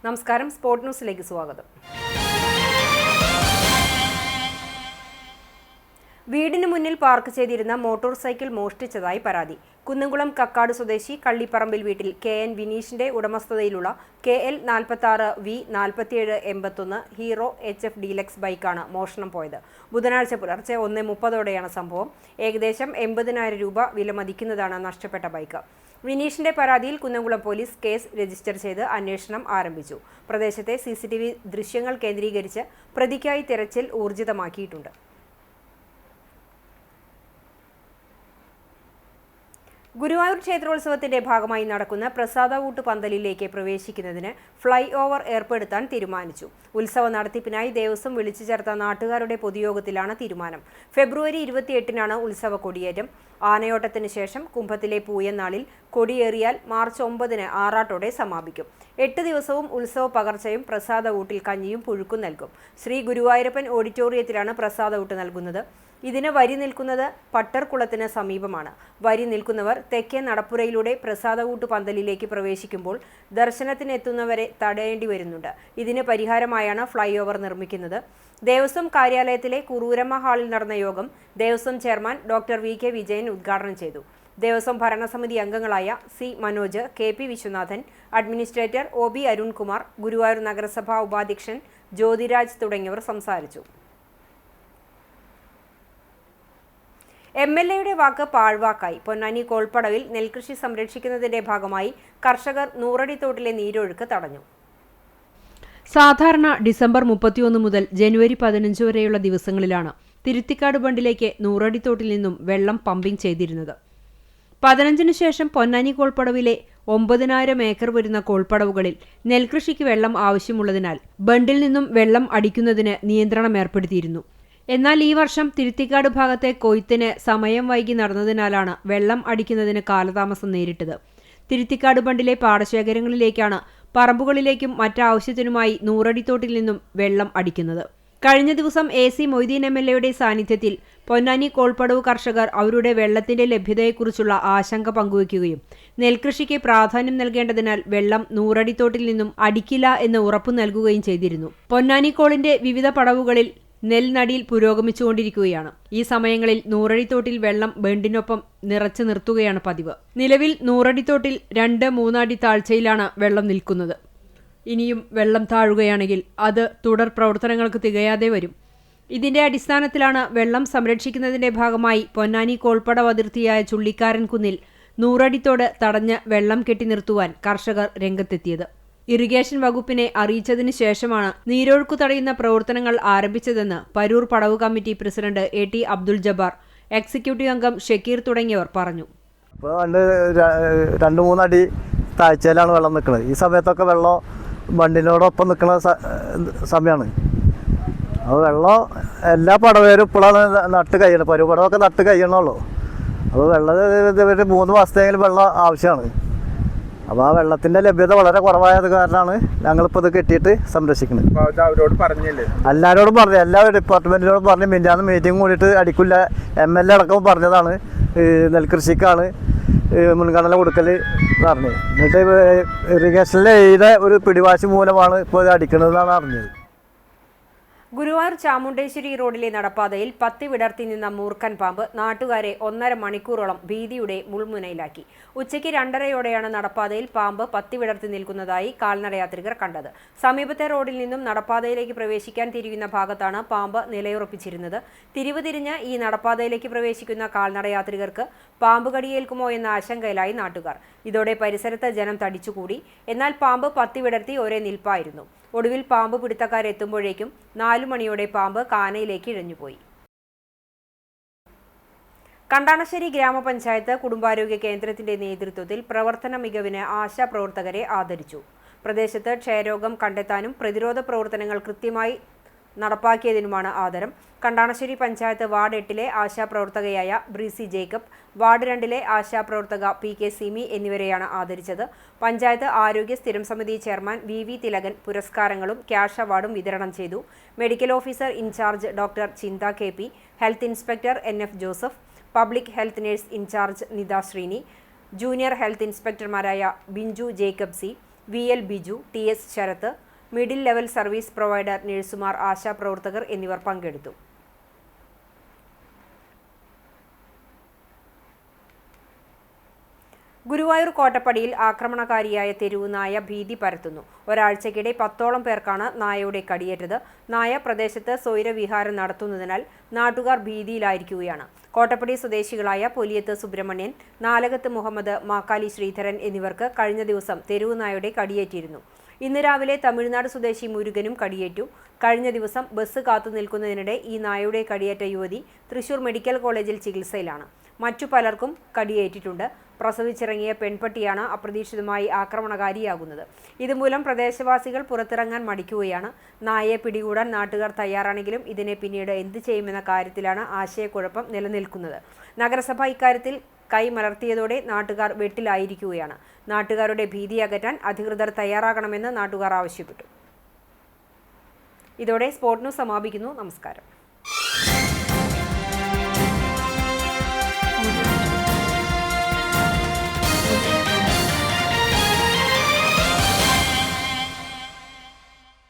നമസ്കാരം, സ്പോർട് ന്യൂസിലേക്ക് സ്വാഗതം. വീടിന് മുന്നിൽ പാർക്ക് ചെയ്തിരുന്ന മോട്ടോർ സൈക്കിൾ മോഷ്ടിച്ചതായി പരാതി. കുന്നംകുളം കക്കാട് സ്വദേശി കള്ളിപ്പറമ്പിൽ വീട്ടിൽ KN വിനീഷിന്റെ ഉടമസ്ഥതയിലുള്ള KL 46V4781 hero HF deluxe ബൈക്കാണ് മോഷണം പോയത്. ബുധനാഴ്ച പുലർച്ചെ 1:30ഓടെയാണ് സംഭവം. ഏകദേശം 80,000 രൂപ വില മതിക്കുന്നതാണ് നഷ്ടപ്പെട്ട ബൈക്ക്. വിനീഷിന്റെ പരാതിയിൽ കുന്നംകുളം പോലീസ് കേസ് രജിസ്റ്റർ ചെയ്ത് അന്വേഷണം ആരംഭിച്ചു. പ്രദേശത്തെ CCTV ദൃശ്യങ്ങൾ കേന്ദ്രീകരിച്ച് പ്രതിക്കായി തെരച്ചിൽ ഊർജിതമാക്കിയിട്ടുണ്ട്. ഗുരുവായൂർ ക്ഷേത്രോത്സവത്തിന്റെ ഭാഗമായി നടക്കുന്ന പ്രസാദഊട്ട് പന്തലിലേക്ക് പ്രവേശിക്കുന്നതിന് ഫ്ലൈ ഓവർ ഏർപ്പെടുത്താൻ തീരുമാനിച്ചു. ഉത്സവ നടത്തിപ്പിനായി ദേവസ്വം വിളിച്ചു ചേർത്ത നാട്ടുകാരുടെ പൊതുയോഗത്തിലാണ് തീരുമാനം. ഫെബ്രുവരി 28-നാണ് ഉത്സവ കൊടിയേറ്റം. ആനയോട്ടത്തിന് ശേഷം കുംഭത്തിലെ പൂയനാളിൽ കൊടിയേറിയാൽ മാർച്ച് 9-ന് ആറാട്ടോടെ സമാപിക്കും. 8 ദിവസവും ഉത്സവ പകർച്ചയും പ്രസാദഊട്ടിൽ കഞ്ഞിയും പുഴുക്കും നൽകും. ശ്രീ ഗുരുവായൂരപ്പൻ ഓഡിറ്റോറിയത്തിലാണ് പ്രസാദഊട്ട് നൽകുന്നത്. ഇതിന് വരി നിൽക്കുന്നത് പട്ടർകുളത്തിന് സമീപമാണ്. വരി നിൽക്കുന്നവർ തെക്കേ നടപ്പുരയിലൂടെ പ്രസാദഊട്ട് പന്തലിലേക്ക് പ്രവേശിക്കുമ്പോൾ ദർശനത്തിനെത്തുന്നവരെ തടയേണ്ടി വരുന്നുണ്ട്. ഇതിന് പരിഹാരമായാണ് ഫ്ലൈ ഓവർ നിർമ്മിക്കുന്നത്. ദേവസ്വം കാര്യാലയത്തിലെ കുറൂരമ്മ ഹാളിൽ നടന്ന യോഗം Devaswom chairman doctor VK Vijayan ഉദ്ഘാടനം ചെയ്തു. ദേവസ്വം ഭരണസമിതി അംഗങ്ങളായ C Manoj, KP Viswanathan, administrator OB Arunkumar, Guruvayur നഗരസഭാ ഉപാധ്യക്ഷൻ ജ്യോതിരാജ് തുടങ്ങിയവർ സംസാരിച്ചു. MLAയുടെ വാക്ക് പാഴ്വാക്കായി. പൊന്നാനി കോൾപ്പടവിൽ നെൽകൃഷി സംരക്ഷിക്കുന്നതിന്റെ ഭാഗമായി കർഷകർ നൂറടിത്തോട്ടിലെ നീരൊഴുക്ക് തടഞ്ഞു. സാധാരണ ഡിസംബർ 31 മുതൽ ജനുവരി 15 വരെയുള്ള ദിവസങ്ങളിലാണ് തിരുത്തിക്കാട് ബണ്ടിലേക്ക് നൂറടിത്തോട്ടിൽ നിന്നും വെള്ളം പമ്പിംഗ് ചെയ്തിരുന്നത്. 15-ന് ശേഷം പൊന്നാനി കോൾപ്പടവിലെ 9,000 ഏക്കർ വരുന്ന കോൾപ്പടവുകളിൽ നെൽകൃഷിക്ക് വെള്ളം ആവശ്യമുള്ളതിനാൽ ബണ്ടിൽ നിന്നും വെള്ളം അടിക്കുന്നതിന് നിയന്ത്രണം ഏർപ്പെടുത്തിയിരുന്നു. എന്നാൽ ഈ വർഷം തിരുത്തിക്കാട് ഭാഗത്തെ കൊയ്ത്തിന് സമയം വൈകി നടന്നതിനാലാണ് വെള്ളം അടിക്കുന്നതിന് കാലതാമസം നേരിട്ടത്. തിരുത്തിക്കാട് ബണ്ടിലെ പാടശേഖരങ്ങളിലേക്കാണ് പറമ്പുകളിലേക്കും മറ്റാവശ്യത്തിനുമായി നൂറടിത്തോട്ടിൽ നിന്നും വെള്ളം അടിക്കുന്നത്. കഴിഞ്ഞ ദിവസം AC മൊയ്തീൻ MLAയുടെ സാന്നിധ്യത്തിൽ പൊന്നാനി കോൾപ്പടവ് കർഷകർ അവരുടെ വെള്ളത്തിന്റെ ലഭ്യതയെക്കുറിച്ചുള്ള ആശങ്ക പങ്കുവയ്ക്കുകയും നെൽകൃഷിക്ക് പ്രാധാന്യം നൽകേണ്ടതിനാൽ വെള്ളം നൂറടിത്തോട്ടിൽ നിന്നും അടിക്കില്ല എന്ന് ഉറപ്പു നൽകുകയും ചെയ്തിരുന്നു. പൊന്നാനി കോളിന്റെ വിവിധ പടവുകളിൽ നെൽനടിയിൽ പുരോഗമിച്ചുകൊണ്ടിരിക്കുകയാണ്. ഈ സമയങ്ങളിൽ നൂറടിത്തോട്ടിൽ വെള്ളം ബണ്ടിനൊപ്പം നിറച്ചു നിർത്തുകയാണ് പതിവ്. നിലവിൽ നൂറടിത്തോട്ടിൽ 2-3 അടി താഴ്ചയിലാണ് വെള്ളം നിൽക്കുന്നത്. ഇനിയും വെള്ളം താഴുകയാണെങ്കിൽ അത് തുടർ പ്രവർത്തനങ്ങൾക്ക് തികയാതെ വരും. ഇതിന്റെ അടിസ്ഥാനത്തിലാണ് വെള്ളം സംരക്ഷിക്കുന്നതിന്റെ ഭാഗമായി പൊന്നാനി കോൾപ്പടവ് അതിർത്തിയായ ചുള്ളിക്കാരൻ കുന്നിൽ നൂറടിത്തോട് തടഞ്ഞ് വെള്ളം കെട്ടി നിർത്തുവാൻ കർഷകർ രംഗത്തെത്തിയത്. ഇറിഗേഷൻ വകുപ്പിനെ അറിയിച്ചതിന് ശേഷമാണ് നീരൊഴുക്കു തടയുന്ന പ്രവർത്തനങ്ങൾ ആരംഭിച്ചതെന്ന് പരൂർ പടവ് committee president AT Abdul Jabbar, executive അംഗം ഷക്കീർ തുടങ്ങിയവർ പറഞ്ഞു. ഇപ്പോൾ 2-3 അടി താഴ്ചയിലാണ് വെള്ളം നിൽക്കുന്നത്. ഈ സമയത്തൊക്കെ വെള്ളം ബണ്ടിനോടൊപ്പം നിൽക്കുന്ന സമയമാണ്. അപ്പോൾ വെള്ളം എല്ലാ പടവേരും ഇപ്പോഴാണ് നട്ട് കഴിയണം. പരൂർ പടവൊക്കെ നട്ട് കഴിയണമല്ലോ. അപ്പോൾ വെള്ളം 3 മാസത്തെങ്കിലും വെള്ളം ആവശ്യമാണ്. അപ്പോൾ ആ വെള്ളത്തിൻ്റെ ലഭ്യത വളരെ കുറവായത് കാരണമാണ് ഞങ്ങളിപ്പോൾ ഇത് കെട്ടിയിട്ട് സംരക്ഷിക്കുന്നത്. എല്ലാവരോടും പറഞ്ഞു, എല്ലാ ഡിപ്പാർട്ട്മെൻറ്റിനോടും പറഞ്ഞ് മിന്നാന്ന് മീറ്റിംഗ് കൂടിയിട്ട് അടിക്കില്ല. MLA അടക്കം പറഞ്ഞതാണ് നെൽകൃഷിക്കാണ് മുൻഗണന കൊടുക്കൽ പറഞ്ഞു. എന്നിട്ട് ഇറിഗേഷനിലെ ഒരു പിടിവാശി മൂലമാണ് ഇപ്പോൾ ഇത് അടിക്കുന്നതെന്നാണ് അറിഞ്ഞത്. ഗുരുവായൂർ ചാമുണ്ടേശ്വരി റോഡിലെ നടപ്പാതയിൽ പത്തി വിടർത്തി നിന്ന മൂർഖൻ പാമ്പ് നാട്ടുകാരെ 1.5 മണിക്കൂറോളം ഭീതിയുടെ മുൾമുനയിലാക്കി. ഉച്ചയ്ക്ക് 2:30ഓടെയാണ് നടപ്പാതയിൽ പാമ്പ് പത്തി വിടർത്തി നിൽക്കുന്നതായി കാൽനടയാത്രികർ കണ്ടത്. സമീപത്തെ റോഡിൽ നിന്നും നടപ്പാതയിലേക്ക് പ്രവേശിക്കാൻ തിരിയുന്ന ഭാഗത്താണ് പാമ്പ് നിലയുറപ്പിച്ചിരുന്നത്. തിരിവ് തിരിഞ്ഞ് ഈ നടപ്പാതയിലേക്ക് പ്രവേശിക്കുന്ന കാൽനടയാത്രികർക്ക് പാമ്പ് കടിയേൽക്കുമോ എന്ന ആശങ്കയിലായി നാട്ടുകാർ. ഇതോടെ പരിസരത്ത് ജനം തടിച്ചുകൂടി. എന്നാൽ പാമ്പ് പത്തി വിടർത്തി ഒരേ നിൽപ്പായിരുന്നു. ഒടുവിൽ പാമ്പ് പിടുത്തക്കാരെത്തുമ്പോഴേക്കും 4 മണിയോടെ പാമ്പ് കാനയിലേക്ക് ഇഴഞ്ഞുപോയി. കണ്ടാണശ്ശേരി ഗ്രാമപഞ്ചായത്ത് കുടുംബാരോഗ്യ കേന്ദ്രത്തിന്റെ നേതൃത്വത്തിൽ പ്രവർത്തന മികവിന് ആശാപ്രവർത്തകരെ ആദരിച്ചു. പ്രദേശത്ത് ക്ഷയരോഗം കണ്ടെത്താനും പ്രതിരോധ പ്രവർത്തനങ്ങൾ കൃത്യമായി നടപ്പാക്കിയതിനുമാണ് ആദരം. കണ്ടാണശ്ശേരി പഞ്ചായത്ത് വാർഡ് 8-ലെ ആശാപ്രവർത്തകയായ ബ്രീസി ജേക്കബ്, വാർഡ് 2-ലെ ആശാപ്രവർത്തക PK സിമി എന്നിവരെയാണ് ആദരിച്ചത്. പഞ്ചായത്ത് ആരോഗ്യ സ്ഥിരം സമിതി ചെയർമാൻ VV തിലകൻ പുരസ്കാരങ്ങളും ക്യാഷ് അവാർഡും വിതരണം ചെയ്തു. Medical officer in charge doctor Chintha KP, health inspector NF Joseph, public health nurse in charge Nitha Sreeni, junior health ഇൻസ്പെക്ടർമാരായ Binju Jacob C, VL Biju, TS Sarath, middle level service provider നഴ്സുമാർ, ആശാപ്രവർത്തകർ എന്നിവർ പങ്കെടുത്തു. ഗുരുവായൂർ കോട്ടപ്പടിയിൽ ആക്രമണകാരിയായ തെരുവുനായ ഭീതി പരത്തുന്നു. ഒരാഴ്ചക്കിടെ 10ഓളം പേർക്കാണ് നായയുടെ കടിയേറ്റത്. നായ പ്രദേശത്ത് സ്വൈരവിഹാരം നടത്തുന്നതിനാൽ നാട്ടുകാർ ഭീതിയിലായിരിക്കുകയാണ്. കോട്ടപ്പടി സ്വദേശികളായ പൊലിയത്ത് സുബ്രഹ്മണ്യൻ, നാലകത്ത് മുഹമ്മദ്, മാക്കാലി ശ്രീധരൻ എന്നിവർക്ക് കഴിഞ്ഞ ദിവസം തെരുവുനായയുടെ കടിയേറ്റിരുന്നു. ഇന്ന് രാവിലെ തമിഴ്നാട് സ്വദേശി മുരുകനും കടിയേറ്റു. കഴിഞ്ഞ ദിവസം ബസ് കാത്തു നിൽക്കുന്നതിനിടെ ഈ നായയുടെ കടിയേറ്റ യുവതി തൃശൂർ മെഡിക്കൽ കോളേജിൽ ചികിത്സയിലാണ്. മറ്റു പലർക്കും കടിയേറ്റിട്ടുണ്ട്. പ്രസവിച്ചിറങ്ങിയ പെൺപട്ടിയാണ് അപ്രതീക്ഷിതമായി ആക്രമണകാരിയാകുന്നത്. ഇതുമൂലം പ്രദേശവാസികൾ പുറത്തിറങ്ങാൻ മടിക്കുകയാണ്. നായയെ പിടികൂടാൻ നാട്ടുകാർ തയ്യാറാണെങ്കിലും ഇതിനെ പിന്നീട് എന്ത് ചെയ്യുമെന്ന കാര്യത്തിലാണ് ആശയക്കുഴപ്പം നിലനിൽക്കുന്നത്. നഗരസഭ ഇക്കാര്യത്തിൽ കൈമലർത്തിയതോടെ നാട്ടുകാർ വെട്ടിലായിരിക്കുകയാണ്. നാട്ടുകാരുടെ ഭീതി അകറ്റാൻ അധികൃതർ തയ്യാറാകണമെന്ന് നാട്ടുകാർ ആവശ്യപ്പെട്ടു. ഇതോടെ സ്പോർട് ന്യൂസ് സമാപിക്കുന്നു. നമസ്കാരം.